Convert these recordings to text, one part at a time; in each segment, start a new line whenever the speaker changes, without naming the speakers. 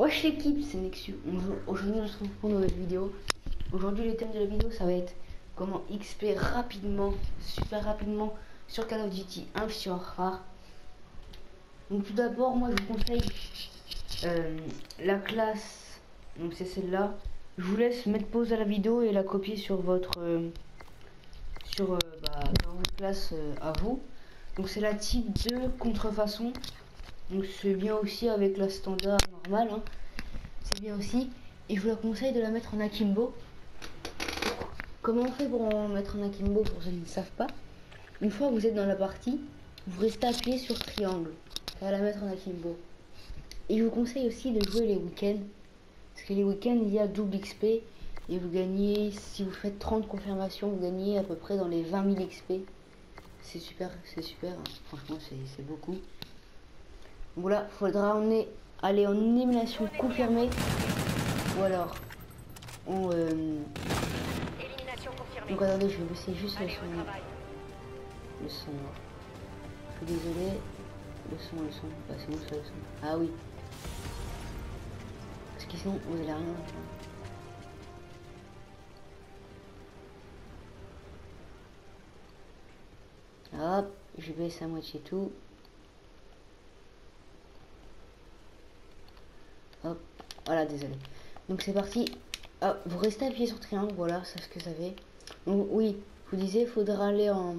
Wesh l'équipe, c'est Nexus. Aujourd'hui on se retrouve pour une nouvelle vidéo. Aujourd'hui le thème de la vidéo ça va être comment XP rapidement, super rapidement sur Call of Duty 1 sur rare. Donc tout d'abord moi je vous conseille la classe, donc c'est celle-là. Je vous laisse mettre pause à la vidéo et la copier sur votre dans votre classe à vous. Donc c'est la type de contrefaçon. Donc c'est bien aussi avec la standard normale, hein. C'est bien aussi. Et je vous la conseille de la mettre en akimbo. Comment on fait pour en mettre en akimbo pour ceux qui ne savent pas? Une fois que vous êtes dans la partie, vous restez appuyé sur triangle. Ça va la mettre en akimbo. Et je vous conseille aussi de jouer les week-ends. Parce que les week-ends, il y a double XP. Et vous gagnez, si vous faites 30 confirmations, vous gagnez à peu près dans les 20 000 XP. C'est super, hein. Franchement, c'est beaucoup. Voilà, faudra aller en élimination confirmée. Ou alors, on... Donc attendez, je vais baisser juste le son. Le son. Je suis désolé. Le son. Ah, c'est où ça le son? Ah oui. Parce que sinon, vous allez rien entendre. Hop, je baisse à moitié tout. Hop, voilà, désolé. Donc c'est parti. Ah, vous restez appuyé sur triangle, voilà, c'est ce que ça fait. Donc oui, je vous disais, il faudra aller en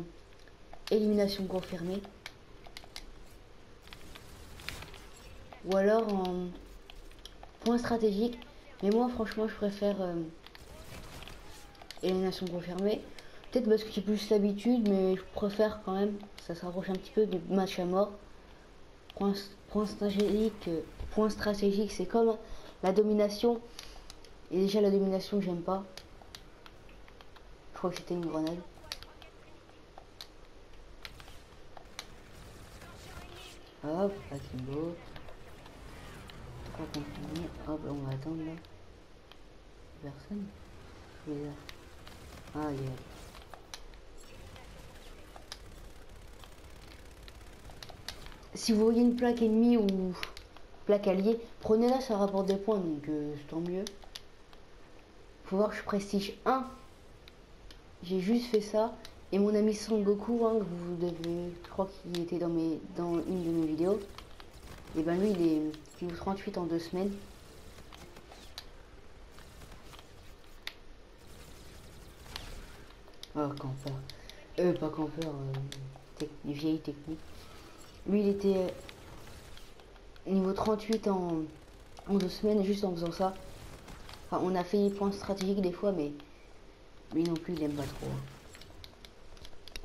élimination confirmée. Ou alors en point stratégique. Mais moi, franchement, je préfère élimination confirmée. Peut-être parce que j'ai plus l'habitude, mais je préfère quand même. Ça se rapproche un petit peu du match à mort. Point stratégique, c'est comme la domination. Et déjà, la domination, j'aime pas. Je crois que c'était une grenade. Hop, akimbo. Hop, on va attendre là. Personne. Bizarre. Ah, il y a... Si vous voyez une plaque ennemie ou plaque alliée, prenez-la, ça rapporte des points, donc tant mieux. Faut voir que je prestige 1. J'ai juste fait ça. Et mon ami Son Goku, hein, que vous devez... Je crois qu'il était dans une de mes vidéos. Et ben lui, il est niveau 38 en 2 semaines. Ah, campeur. Pas campeur, vieille technique. Lui, il était niveau 38 en 2 semaines, juste en faisant ça. Enfin, on a fait des points stratégiques des fois, mais lui non plus, il aime pas trop.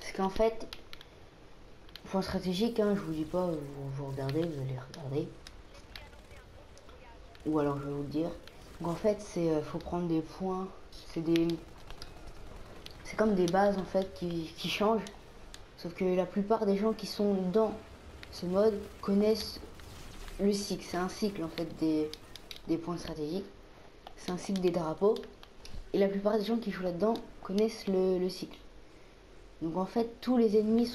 Parce qu'en fait, point stratégique, hein, je vous dis pas, vous regardez, vous allez regarder. Ou alors je vais vous le dire. Donc en fait, c'est faut prendre des points. C'est comme des bases en fait qui changent. Sauf que la plupart des gens qui sont dans ce mode connaissent le cycle. C'est un cycle en fait des points stratégiques. C'est un cycle des drapeaux. Et la plupart des gens qui jouent là-dedans connaissent le cycle. Donc en fait, tous les ennemis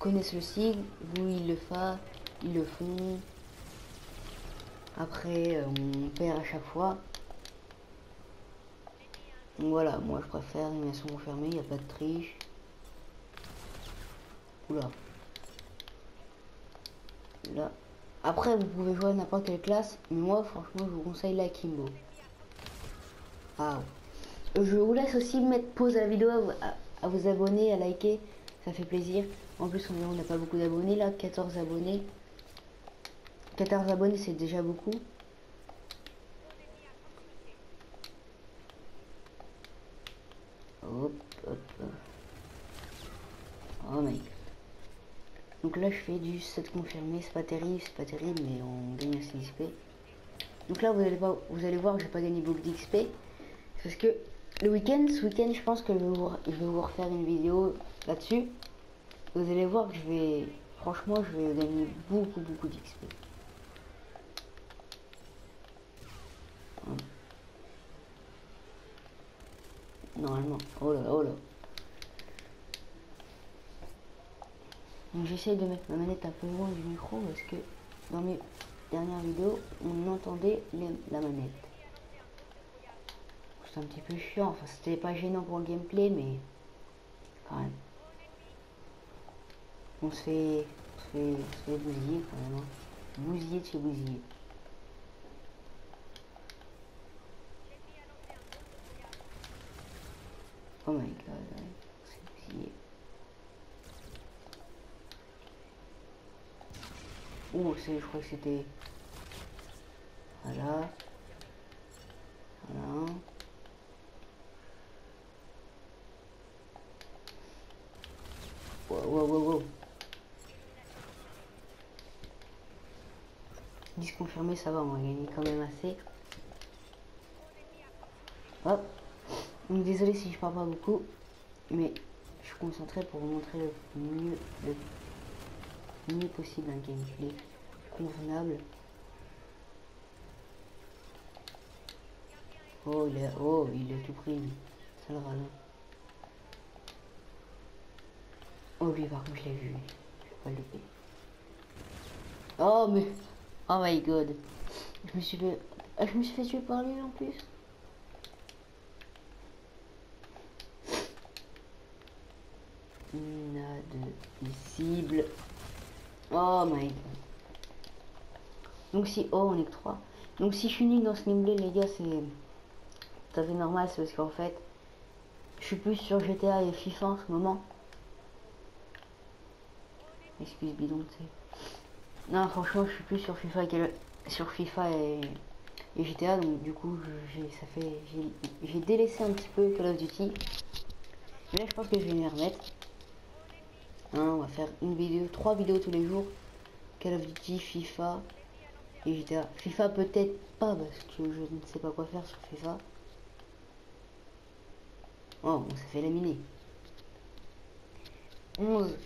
connaissent le cycle. Vous, ils le font. Après, on perd à chaque fois. Donc voilà, moi je préfère animation confirmée, il n'y a pas de triche. Oula. Là. Après, vous pouvez jouer à n'importe quelle classe, mais moi franchement, je vous conseille la Kimbo. Ah ouais. Je vous laisse aussi mettre pause à la vidéo, à vous abonner, à liker, ça fait plaisir. En plus, on n'a pas beaucoup d'abonnés là, 14 abonnés. 14 abonnés, c'est déjà beaucoup. Hop, hop. Oh my god. Donc là, je fais du 7 confirmé, c'est pas terrible, mais on gagne assez d'XP. Donc là, vous allez voir que j'ai pas gagné beaucoup d'XP. Parce que ce week-end, je pense que je vais vous refaire une vidéo là-dessus. Vous allez voir que franchement, je vais gagner beaucoup d'XP. Normalement. Oh là. Donc j'essaie de mettre ma manette un peu loin du micro parce que dans mes dernière vidéo, on entendait la manette. C'est un petit peu chiant, enfin c'était pas gênant pour le gameplay, mais quand même. On se fait bousiller quand même. Hein. Bousiller de chez bousiller. Oh my god, ouais. C'est bousillé. Oh, je crois que c'était... Voilà. Voilà. Wow, wow, wow, wow. 10 confirmés, ça va, on va gagner quand même assez. Hop. Donc désolé si je parle pas beaucoup, mais je suis concentré pour vous montrer le mieux possible un gameplay convenable. Oh, il est tout pris. Ça le râle. Oh, lui, par contre, je l'ai vu. Je vais pas le louper. Oh, mais... Oh my god. Je me suis fait tuer par lui en plus. Inadmissible. Oh my god. Donc si... Oh, on est que 3. Donc si je suis nul dans ce gameplay, les gars, c'est... tout à fait normal. C'est parce qu'en fait, je suis plus sur GTA et FIFA en ce moment. Excuse bidon, tu sais. Non, franchement, je suis plus sur FIFA et GTA, donc du coup, j'ai délaissé un petit peu Call of Duty. Mais là, je pense que je vais m'y remettre. Hein, on va faire une vidéo, 3 vidéos tous les jours. Call of Duty, FIFA et GTA. FIFA peut-être pas parce que je ne sais pas quoi faire sur FIFA. Oh, on s'est fait laminer. 11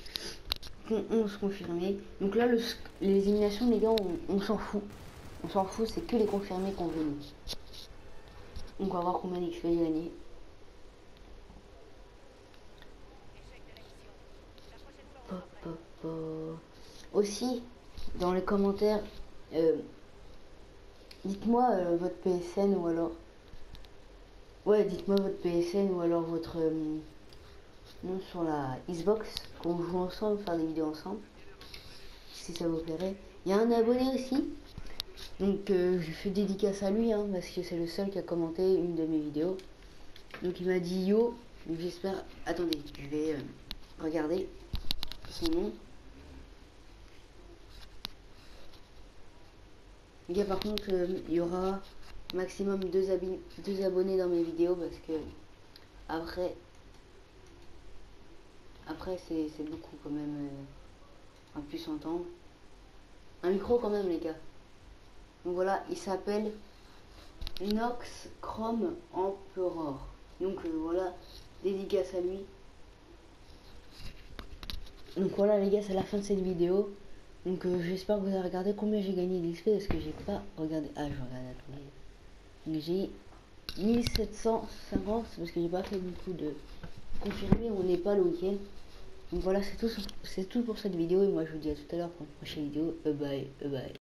confirmés. Donc là, les éliminations, les gars, on s'en fout. On s'en fout, c'est que les confirmés qu'on veut nous. Donc on va voir combien d'XP j'ai gagné. Aussi, dans les commentaires, dites-moi votre PSN ou alors... Ouais, dites-moi votre PSN ou alors votre nom sur la Xbox, qu'on joue ensemble, faire des vidéos ensemble. Si ça vous plairait. Il y a un abonné aussi. Donc je fais dédicace à lui, hein, parce que c'est le seul qui a commenté une de mes vidéos. Donc il m'a dit yo, j'espère... Attendez, je vais regarder son nom. Les gars, par contre, il y aura maximum 2 abonnés dans mes vidéos parce que après c'est beaucoup quand même en plus entendre. Un micro quand même les gars. Donc voilà, il s'appelle Nox Chrome Emperor. Donc voilà, dédicace à lui. Donc voilà les gars, c'est la fin de cette vidéo. Donc j'espère que vous avez regardé combien j'ai gagné d'XP parce que j'ai pas regardé. Ah, je regarde, attendez. Donc j'ai 1750 parce que j'ai pas fait beaucoup de confirmés, on n'est pas le week-end. Donc voilà, c'est tout pour cette vidéo et moi je vous dis à tout à l'heure pour une prochaine vidéo. Bye bye.